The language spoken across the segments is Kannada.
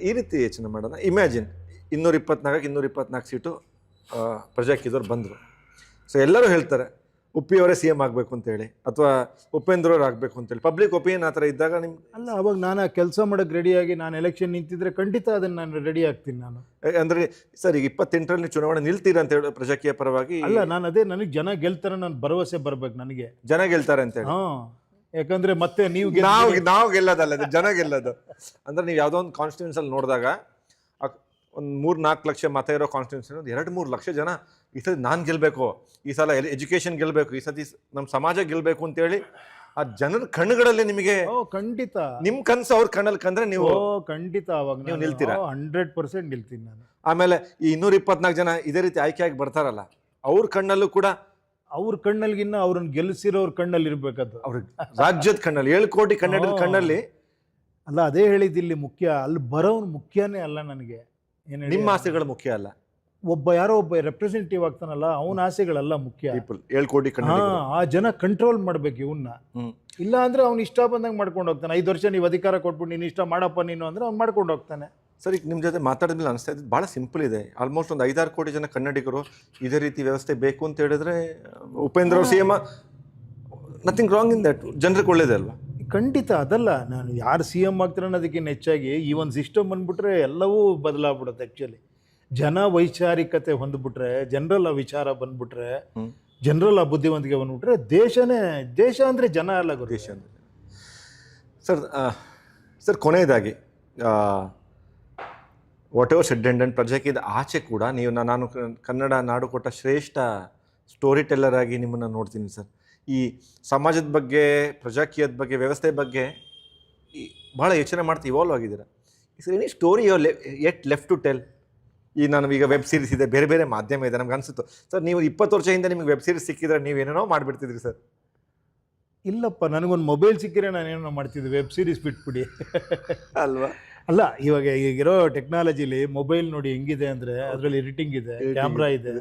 ಈ ರೀತಿ ಯೋಚನೆ ಮಾಡೋಣ. ಇಮ್ಯಾಜಿನ್ 224 ಸೀಟು ಪ್ರಜಾಕೀಯದವ್ರು ಬಂದರು. ಸೊ ಎಲ್ಲರೂ ಹೇಳ್ತಾರೆ ಉಪ್ಪಿಯವರೇ ಸಿ ಎಮ್ ಆಗಬೇಕು ಅಂತೇಳಿ, ಅಥವಾ ಉಪೇಂದ್ರ ಅವ್ರು ಆಗಬೇಕು ಅಂತೇಳಿ. ಪಬ್ಲಿಕ್ ಒಪಿನಿಯನ್ ಆ ಥರ ಇದ್ದಾಗ ನಿಮ್ಗೆ ಅಲ್ಲ, ಅವಾಗ ನಾನು ಕೆಲಸ ಮಾಡೋಕ್ಕೆ ರೆಡಿಯಾಗಿ ನಾನು ಎಲೆಕ್ಷನ್ ನಿಂತಿದ್ರೆ ಖಂಡಿತ ಅದನ್ನು ನಾನು ರೆಡಿ ಆಗ್ತೀನಿ. ನಾನು ಅಂದರೆ ಸರ್ ಈಗ 28ರಲ್ಲಿ ಚುನಾವಣೆ ನಿಲ್ತೀರಾ ಅಂತ ಹೇಳಿ ಪ್ರಜಾಕೀಯ ಪರವಾಗಿ? ಅಲ್ಲ, ನಾನು ಅದೇ, ನನಗೆ ಜನ ಗೆಲ್ತಾರೆ, ನಾನು ಭರವಸೆ ಬರ್ಬೇಕು ನನಗೆ. ಜನ ಗೆಲ್ತಾರೆ ಅಂತೇಳಿ? ಹಾಂ, ಯಾಕಂದರೆ ಮತ್ತೆ ನೀವು ನಾವು ಗೆಲ್ಲೋದಲ್ಲ, ಜನ ಗೆಲ್ಲೋದು. ಅಂದರೆ ನೀವು ಯಾವುದೋ ಒಂದು ಕಾನ್ಸ್ಟಿಟ್ಯೂನ್ಸಲ್ಲಿ ನೋಡಿದಾಗ ಒಂದು 3-4 ಲಕ್ಷ ಮತ ಇರೋ ಕಾನ್ಸ್ಟಿಟ್ಯೂನ್ಸಿ 2-3 ಲಕ್ಷ ಜನ ಈ ಸತಿ ನಾನು ಗೆಲ್ಲಬೇಕು, ಈ ಸಲ ಎಜುಕೇಷನ್ ಗೆಲ್ಲಬೇಕು, ಈ ಸತಿ ನಮ್ಮ ಸಮಾಜ ಗೆಲ್ಲಬೇಕು ಅಂತೇಳಿ ಆ ಜನರ ಕಣ್ಣುಗಳಲ್ಲಿ ನಿಮಗೆ ಖಂಡಿತ ನಿಮ್ಮ ಕನಸು ಅವ್ರ ಕಣ್ಣಲ್ಲಿ ಕಂಡ್ರೆ ನೀವು ಖಂಡಿತ ಅವಾಗ ನೀವು ನಿಲ್ತೀರಾ? 100% ನಿಲ್ತೀನಿ ನಾನು. ಆಮೇಲೆ ಈ 224 ಜನ ಇದೇ ರೀತಿ ಆಯ್ಕೆಯಾಗಿ ಬರ್ತಾರಲ್ಲ, ಅವ್ರ ಕಣ್ಣಲ್ಲೂ ಕೂಡ, ಅವ್ರ ಕಣ್ಣಲ್ಗಿನ್ನ ಅವ್ರನ್ನ ಗೆಲ್ಲಿಸಿರೋರ್ ಕಣ್ಣಲ್ಲಿ ಇರ್ಬೇಕದು. ಅವ್ರ ರಾಜ್ಯದ ಕಣ್ಣಲ್ಲಿ 7 ಕೋಟಿ ಕನ್ನಡದ ಕಣ್ಣಲ್ಲಿ. ಅಲ್ಲ, ಅದೇ ಹೇಳಿದ್ದಿಲ್ಲಿ ಮುಖ್ಯ, ಅಲ್ಲಿ ಬರೋನು ಮುಖ್ಯನೇ ಅಲ್ಲ ನನಗೆ. ನಿಮ್ಮ ಆಸೆಗಳು ಮುಖ್ಯ ಅಲ್ಲ, ಯಾರೋ ಒಬ್ಬ ರೆಪ್ರೆಸೆಂಟೇಟಿವ್ ಆಗ್ತಾನಲ್ಲ, ಅವನ ಆಸೆಗಳೆಲ್ಲ ಮುಖ್ಯ. 7 ಕೋಟಿ ಕನ್ನಡಿಗರು. ಆ ಜನ ಕಂಟ್ರೋಲ್ ಮಾಡ್ಬೇಕು ಇವನ್ನ. ಇಲ್ಲ ಅಂದ್ರೆ ಅವ್ನು ಇಷ್ಟ ಬಂದಂಗೆ ಮಾಡ್ಕೊಂಡು ಹೋಗ್ತಾನೆ. 5 ವರ್ಷ ನೀವು ಅಧಿಕಾರ ಕೊಟ್ಬಿಟ್ಟು ನೀನು ಇಷ್ಟ ಮಾಡಪ್ಪ ನೀನು ಅಂದ್ರೆ ಅವ್ನು ಮಾಡ್ಕೊಂಡು ಹೋಗ್ತಾನೆ. ಸರಿ, ನಿಮ್ಮ ಜೊತೆ ಮಾತಾಡಿದ್ಮೇಲೆ ಅನಿಸ್ತಾ ಇದ್ದು ಭಾಳ ಸಿಂಪಲ್ ಇದೆ. ಆಲ್ಮೋಸ್ಟ್ ಒಂದು 5-6 ಕೋಟಿ ಜನ ಕನ್ನಡಿಗರು ಇದೇ ರೀತಿ ವ್ಯವಸ್ಥೆ ಬೇಕು ಅಂತ ಹೇಳಿದ್ರೆ ಉಪೇಂದ್ರ ಅವರು C M, nothing wrong in that. ಜನರಿಗೆ ಒಳ್ಳೇದೇ ಅಲ್ವಾ? ಖಂಡಿತ ಅದಲ್ಲ, ನಾನು ಯಾರು ಸಿ ಎಮ್ ಆಗ್ತಾರೆ ಅನ್ನೋದಕ್ಕಿಂತ ಹೆಚ್ಚಾಗಿ ಈ ಒಂದು ಸಿಸ್ಟಮ್ ಬಂದ್ಬಿಟ್ರೆ ಎಲ್ಲವೂ ಬದಲಾಗ್ಬಿಡುತ್ತೆ. ಆ್ಯಕ್ಚುಲಿ ಜನ ವೈಚಾರಿಕತೆ ಹೊಂದ್ಬಿಟ್ರೆ, ಜನರಲ್ ಆ ವಿಚಾರ ಬಂದ್ಬಿಟ್ರೆ, ಜನರಲ್ ಆ ಬುದ್ಧಿವಂತಿಕೆ ಬಂದ್ಬಿಟ್ರೆ ದೇಶ ಅಂದರೆ ಜನ ಅಲ್ಲ ಗುರು. ದೇಶ ಅಂದರೆ ಸರ್ ಕೊನೆಯದಾಗಿ ವಾಟ್ ಎವರ್ ಸೆಡ್ ಅಂಡ್ ಪ್ರಜಾಕೀಯದ ಆಚೆ ಕೂಡ ನಾನು ಕನ್ನಡ ನಾಡು ಕೊಟ್ಟ ಶ್ರೇಷ್ಠ ಸ್ಟೋರಿ ಟೆಲ್ಲರ್ ಆಗಿ ನಿಮ್ಮನ್ನು ನೋಡ್ತೀನಿ ಸರ್. ಈ ಸಮಾಜದ ಬಗ್ಗೆ, ಪ್ರಜಾಕೀಯದ ಬಗ್ಗೆ, ವ್ಯವಸ್ಥೆ ಬಗ್ಗೆ ಭಾಳ ಯೋಚನೆ ಮಾಡ್ತಾ ಇವಾಲ್ವ್ ಆಗಿದ್ದೀರಾ. Is any story yet left to tell? ಈ ಈಗ ವೆಬ್ ಸೀರೀಸ್ ಇದೆ, ಬೇರೆ ಬೇರೆ ಮಾಧ್ಯಮ ಇದೆ, ನಮ್ಗೆ ಅನಿಸುತ್ತು ಸರ್ ನೀವು 20 ವರ್ಷದಿಂದ ನಿಮಗೆ ವೆಬ್ ಸೀರೀಸ್ ಸಿಕ್ಕಿದ್ರೆ ನೀವು ಏನೇನೋ ಮಾಡಿಬಿಡ್ತಿದ್ರಿ ಸರ್. ಇಲ್ಲಪ್ಪ, ನನಗೊಂದು ಮೊಬೈಲ್ ಸಿಕ್ಕಿದ್ರೆ ನಾನೇನೋ ಮಾಡ್ತಿದ್ದೆ, ವೆಬ್ ಸೀರೀಸ್ ಬಿಟ್ಬಿಡಿ ಅಲ್ವಾ? ಅಲ್ಲ, ಇವಾಗ ಈಗಿರೋ ಟೆಕ್ನಾಲಜಿಲಿ ಮೊಬೈಲ್ ನೋಡಿ ಹೆಂಗಿದೆ ಅಂದರೆ, ಅದರಲ್ಲಿ ಎಡಿಟಿಂಗ್ ಇದೆ, ಕ್ಯಾಮ್ರಾ ಇದೆ,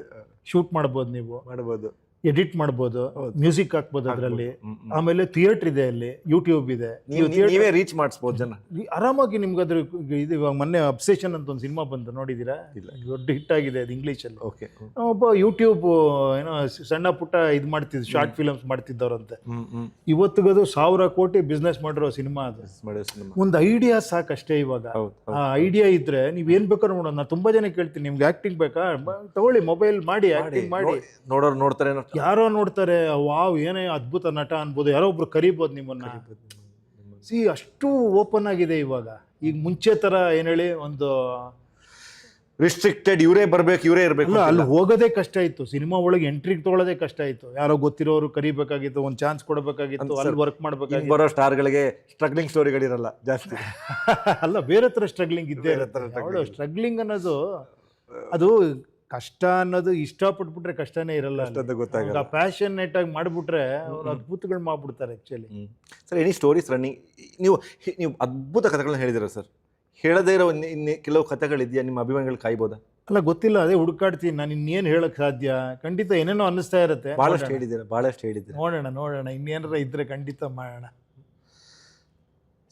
ಶೂಟ್ ಮಾಡ್ಬೋದು, ನೀವು ಮಾಡ್ಬೋದು, ಎಡಿಟ್ ಮಾಡ್ಬೋದು, ಮ್ಯೂಸಿಕ್ ಹಾಕ್ಬೋದು ಅದರಲ್ಲಿ. ಆಮೇಲೆ ಥಿಯೇಟರ್ ಇದೆ, ಅಲ್ಲಿ ಯೂಟ್ಯೂಬ್ ಇದೆ, ನೀವೇ ರೀಚ್ ಮಾಡಿಸ್ಬೋದು ಜನ ಆರಾಮಾಗಿ. ನಿಮ್ಗೆ ಅದ್ರ ಇದು ಇವಾಗ ಮೊನ್ನೆ ಅಬ್ಸೆಷನ್ ಅಂತ ಒಂದು ಸಿನಿಮಾ ಬಂತು, ನೋಡಿದ್ದೀರಾ? ದೊಡ್ಡ ಹಿಟ್ ಆಗಿದೆ ಅದು, ಇಂಗ್ಲೀಷಲ್ಲಿ. ಓಕೆ, ಒಬ್ಬ ಯೂಟ್ಯೂಬ್ ಏನೋ ಸಣ್ಣ ಪುಟ್ಟ ಇದು ಮಾಡ್ತಿದ್ದು, ಶಾರ್ಟ್ ಫಿಲಮ್ಸ್ ಮಾಡ್ತಿದ್ದವ್ರಂತೆ. ಇವತ್ತಿಗದು 1000 ಕೋಟಿ ಬಿಸ್ನೆಸ್ ಮಾಡಿರೋ ಸಿನಿಮಾ ಅದು. ಒಂದು ಐಡಿಯಾ ಸಾಕಷ್ಟೇ ಇವಾಗ. ಆ ಐಡಿಯಾ ಇದ್ರೆ ನೀವ್ ಏನ್ ಬೇಕಾದ್ರೂ ನೋಡೋಣ. ನಾನು ತುಂಬಾ ಜನ ಕೇಳ್ತೀನಿ, ನಿಮ್ಗೆ ಆಕ್ಟಿಂಗ್ ಬೇಕಾ, ತಗೊಳ್ಳಿ ಮೊಬೈಲ್ ಮಾಡಿ, ಆಕ್ಟಿಂಗ್ ಮಾಡಿ. ನೋಡೋರು ನೋಡ್ತಾರೆ, ಯಾರೋ ನೋಡ್ತಾರೆ, ವಾವ್ ಏನೇ ಅದ್ಭುತ ನಟ ಅನ್ಬೋದು, ಯಾರೋ ಒಬ್ರು ಕರಿಬೋದು ನಿಮ್ಮನ್ನ. ಅಷ್ಟು ಓಪನ್ ಆಗಿದೆ ಇವಾಗ. ಈಗ ಮುಂಚೆ ತರ ಏನ್ ಹೇಳಿ, ಒಂದು ರಿಸ್ಟ್ರಿಕ್ಟೆಡ್, ಇವರೇ ಬರ್ಬೇಕು, ಇವರೇ ಇರಬೇಕು, ಅಲ್ಲಿ ಹೋಗೋದೇ ಕಷ್ಟ ಇತ್ತು. ಸಿನಿಮಾ ಒಳಗೆ ಎಂಟ್ರಿಗೆ ತಗೊಳ್ಳೋದೇ ಕಷ್ಟ ಇತ್ತು. ಯಾರೋ ಗೊತ್ತಿರೋರು ಕರಿಬೇಕಾಗಿತ್ತು, ಒಂದು ಚಾನ್ಸ್ ಕೊಡಬೇಕಾಗಿತ್ತು, ಅಲ್ಲಿ ವರ್ಕ್ ಮಾಡ್ಬೇಕಾಗಿತ್ತು. ಬರೋ ಸ್ಟಾರ್ಗಳಿಗೆ ಸ್ಟ್ರಗ್ಲಿಂಗ್ ಸ್ಟೋರಿಗಳಿರಲ್ಲ ಜಾಸ್ತಿ. ಅಲ್ಲ, ಬೇರೆ ತರ ಸ್ಟ್ರಗ್ಲಿಂಗ್ ಇದ್ದೇ ಇರುತ್ತೆ. ಸ್ಟ್ರಗ್ಲಿಂಗ್ ಅನ್ನೋದು, ಅದು ಕಷ್ಟ ಅನ್ನೋದು ಇಷ್ಟಪಟ್ಬಿಟ್ರೆ ಕಷ್ಟನೇ ಇರಲ್ಲ, ಗೊತ್ತಾಗ ಪ್ಯಾಷನೇಟ್ ಆಗಿ ಮಾಡ್ಬಿಟ್ರೆ ಅವ್ರು ಅದ್ಭುತಗಳು ಮಾಡ್ಬಿಡ್ತಾರೆ actually. Sir, any stories running? ನೀವು ಅದ್ಭುತ ಕಥೆಗಳನ್ನ ಹೇಳಿದಿರ ಸರ್. ಹೇಳದೇ ಇರೋ ಕೆಲವು ಕಥೆಗಳಿದೆಯಾ ನಿಮ್ಮ ಅಭಿಮಾನಿಗಳು ಕಾಯ್ಬೋದಾ? ಅಲ್ಲ, ಗೊತ್ತಿಲ್ಲ, ಅದೇ ಹುಡುಕಾಡ್ತೀನಿ ನಾನು. ಇನ್ನೇನು ಹೇಳಕ್ ಸಾಧ್ಯ? ಖಂಡಿತ ಏನೇನೋ ಅನ್ನಿಸ್ತಾ ಇರುತ್ತೆ. ಭಾಳಷ್ಟು ಹೇಳಿದ್ದೀರಾ. ನೋಡೋಣ ಇನ್ನೇನಾರ ಇದ್ರೆ ಖಂಡಿತ ಮಾಡೋಣ.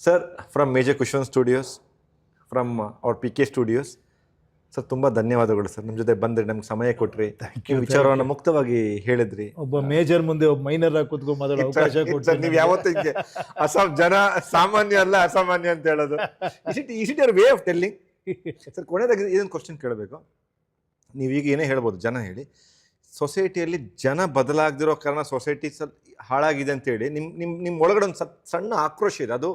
Sir, from major cushion studios, from our PK studios, sir ತುಂಬ ಧನ್ಯವಾದಗಳು ಸರ್. ನಿಮ್ಮ ಜೊತೆ ಬಂದ್ರಿ, ನಮ್ಗೆ ಸಮಯ ಕೊಟ್ರಿ, ವಿಚಾರವನ್ನು ಮುಕ್ತವಾಗಿ ಹೇಳಿದ್ರಿ. ಒಬ್ಬ ಮೇಜರ್ ಮುಂದೆ ಒಬ್ಬ ಮೈನರ್ ಆಗಿ ಕೂತ್ಕೊಂಡು ಮಾತಾಡೋ ಅವಕಾಶ ಕೊಟ್ಟು. ನೀವು ಯಾವತ್ತೂ ಜನ ಸಾಮಾನ್ಯ ಅಲ್ಲ, ಅಸಾಮಾನ್ಯ ಅಂತ ಹೇಳೋದು. Is it your way of telling? Sir, ಕೊನೆಯದಾಗಿ ಇದೊಂದು ಕ್ವಶನ್ ಕೇಳಬೇಕು. ನೀವೀಗ ಏನೇ ಹೇಳ್ಬೋದು, ಜನ ಹೇಳಿ. ಸೊಸೈಟಿಯಲ್ಲಿ ಜನ ಬದಲಾಗದಿರೋ ಕಾರಣ ಸೊಸೈಟಿ ಹಾಳಾಗಿದೆ ಅಂತೇಳಿ ನಿಮ್ಮ ಒಳಗಡೆ ಒಂದು ಸಣ್ಣ ಆಕ್ರೋಶ ಇದೆ. ಅದು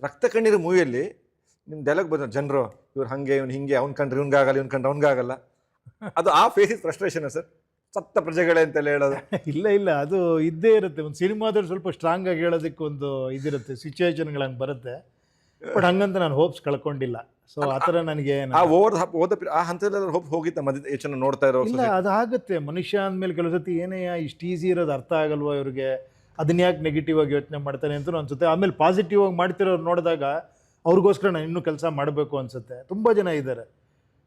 ರಕ್ತ ಕಣ್ಣೀರು ಮೂವಿಯಲ್ಲಿ ನಿಮ್ಮ ಡೈಲಾಗ್ ಬಂದ, ಜನರು ಇವ್ರು ಹಾಗೆ, ಇವ್ನು ಹಿಂಗೆ, ಅವ್ನು ಕಂಡ್ರೆ ಇವ್ನಿಗಾಗಲ್ಲ, ಇವ್ನು ಕಂಡ್ರೆ ಅವ್ನಿಗಾಗಲ್ಲ. ಅದು ಆ ಫೇಸ್ ಫ್ರಸ್ಟ್ರೇಷನ್ ಸರ್, ಸತ್ತ ಪ್ರಜೆಗಳೇ ಅಂತೆಲ್ಲ ಹೇಳೋದು. ಇಲ್ಲ, ಅದು ಇದ್ದೇ ಇರುತ್ತೆ. ಒಂದು ಸಿನಿಮಾದಲ್ಲಿ ಸ್ವಲ್ಪ ಸ್ಟ್ರಾಂಗ್ ಆಗಿ ಹೇಳೋದಕ್ಕೆ ಒಂದು ಇದಿರುತ್ತೆ, ಸಿಚುವೇಶನ್ಗಳು ಹಂಗೆ ಬರುತ್ತೆ. ಬಟ್ ಹಂಗಂತ ನಾನು ಹೋಪ್ಸ್ ಕಳ್ಕೊಂಡಿಲ್ಲ. ಸೊ ಆ ಥರ ನನಗೆ ಆ ಹಂತದಲ್ಲಿ ಹೋಪ್ ಹೋಗಿತ್ತ ಮಧ್ಯ ಯೋಚನೆ ನೋಡ್ತಾ ಇರೋ? ಇಲ್ಲ, ಅದು ಆಗುತ್ತೆ. ಮನುಷ್ಯ ಅಂದಮೇಲೆ ಕೆಲವು ಸತಿ ಏನೇ ಇಷ್ಟು ಈಸಿ ಇರೋದು ಅರ್ಥ ಆಗಲ್ವ ಇವ್ರಿಗೆ, ಅದನ್ನ ಯಾಕೆ ನೆಗೆಟಿವ್ ಆಗಿ ಯೋಚನೆ ಮಾಡ್ತಾನೆ ಅಂತ ಅನ್ಸುತ್ತೆ. ಆಮೇಲೆ ಪಾಸಿಟಿವ್ ಆಗಿ ಮಾಡ್ತಿರೋರು ನೋಡಿದಾಗ ಅವ್ರಿಗೋಸ್ಕರ ನಾನು ಇನ್ನೂ ಕೆಲಸ ಮಾಡಬೇಕು ಅನಿಸುತ್ತೆ. ತುಂಬ ಜನ ಇದ್ದಾರೆ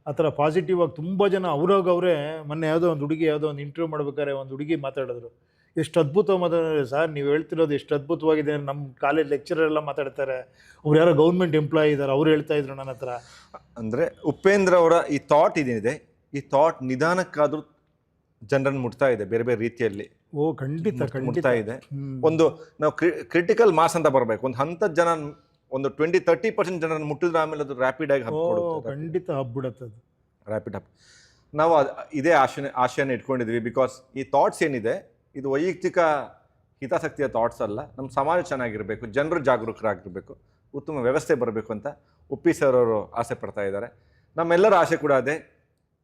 ಆ ಥರ ಪಾಸಿಟಿವ್ ಆಗಿ. ತುಂಬ ಜನ ಅವ್ರಾಗ ಅವರೇ. ಮೊನ್ನೆ ಯಾವುದೋ ಒಂದು ಹುಡುಗಿ, ಯಾವುದೋ ಒಂದು ಇಂಟರ್ವ್ಯೂ ಮಾಡ್ಬೇಕಾದ್ರೆ ಒಂದು ಹುಡುಗಿ ಮಾತಾಡಿದ್ರು, ಎಷ್ಟು ಅದ್ಭುತವಾದ ಸರ್ ನೀವು ಹೇಳ್ತಿರೋದು ಎಷ್ಟು ಅದ್ಭುತವಾಗಿದೆ. ನಮ್ಮ ಕಾಲೇಜ್ ಲೆಕ್ಚರರ್ ಎಲ್ಲ ಮಾತಾಡ್ತಾರೆ, ಅವ್ರು ಯಾರೋ ಗೌರ್ಮೆಂಟ್ ಎಂಪ್ಲಾಯ್ ಇದ್ದಾರೆ, ಅವ್ರು ಹೇಳ್ತಾ ಇದ್ರು ನನ್ನ ಹತ್ರ. ಅಂದರೆ ಉಪೇಂದ್ರ ಅವರ ಈ ಥಾಟ್ ಏನಿದೆ, ಈ ಥಾಟ್ ನಿಧಾನಕ್ಕಾದ್ರೂ ಜನರನ್ನು ಮುಟ್ತಾ ಇದೆ ಬೇರೆ ಬೇರೆ ರೀತಿಯಲ್ಲಿ. ಓ ಖಂಡಿತ ಮುಟ್ತಾ ಇದೆ. ಒಂದು ನಾವು ಕ್ರಿಟಿಕಲ್ ಮಾಸ್ ಅಂತ ಬರಬೇಕು, ಒಂದು ಹಂತದ ಜನ, ಒಂದು 20-30% ಜನರನ್ನು ಮುಟ್ಟಿದ್ರೆ ಆಮೇಲೆ ಅದು ರ್ಯಾಪಿಡ್ ಆಗಿ ಖಂಡಿತ ಹಬ್ಬಿಡುತ್ತೆ ಅದು. Rapid hub. ನಾವು ಇದೇ ಆಶೆಯನ್ನು ಇಟ್ಕೊಂಡಿದ್ವಿ. ಬಿಕಾಸ್ ಈ ಥಾಟ್ಸ್ ಏನಿದೆ ಇದು ವೈಯಕ್ತಿಕ ಹಿತಾಸಕ್ತಿಯ ಥಾಟ್ಸ್ ಅಲ್ಲ, ನಮ್ಮ ಸಮಾಜ ಚೆನ್ನಾಗಿರಬೇಕು, ಜನರು ಜಾಗರೂಕರಾಗಿರಬೇಕು, ಉತ್ತಮ ವ್ಯವಸ್ಥೆ ಬರಬೇಕು ಅಂತ ಉಪ್ಪಿ ಸರ್ ಅವರು ಆಸೆ ಪಡ್ತಾ ಇದ್ದಾರೆ. ನಮ್ಮೆಲ್ಲರ ಆಸೆ ಕೂಡ ಅದೇ.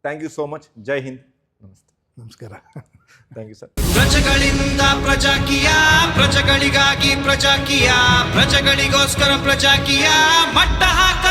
Thank you so much. ಜೈ ಹಿಂದ್. ನಮಸ್ತೆ. ನಮಸ್ಕಾರ. Thank you sir. ಪ್ರಜೆಗಳಿಂದ ಪ್ರಜಾಕೀಯ, ಪ್ರಜೆಗಳಿಗಾಗಿ ಪ್ರಜಾಕೀಯ, ಪ್ರಜೆಗಳಿಗೋಸ್ಕರ ಪ್ರಜಾಕೀಯ, ಮಟ್ಟ ಹಾಕ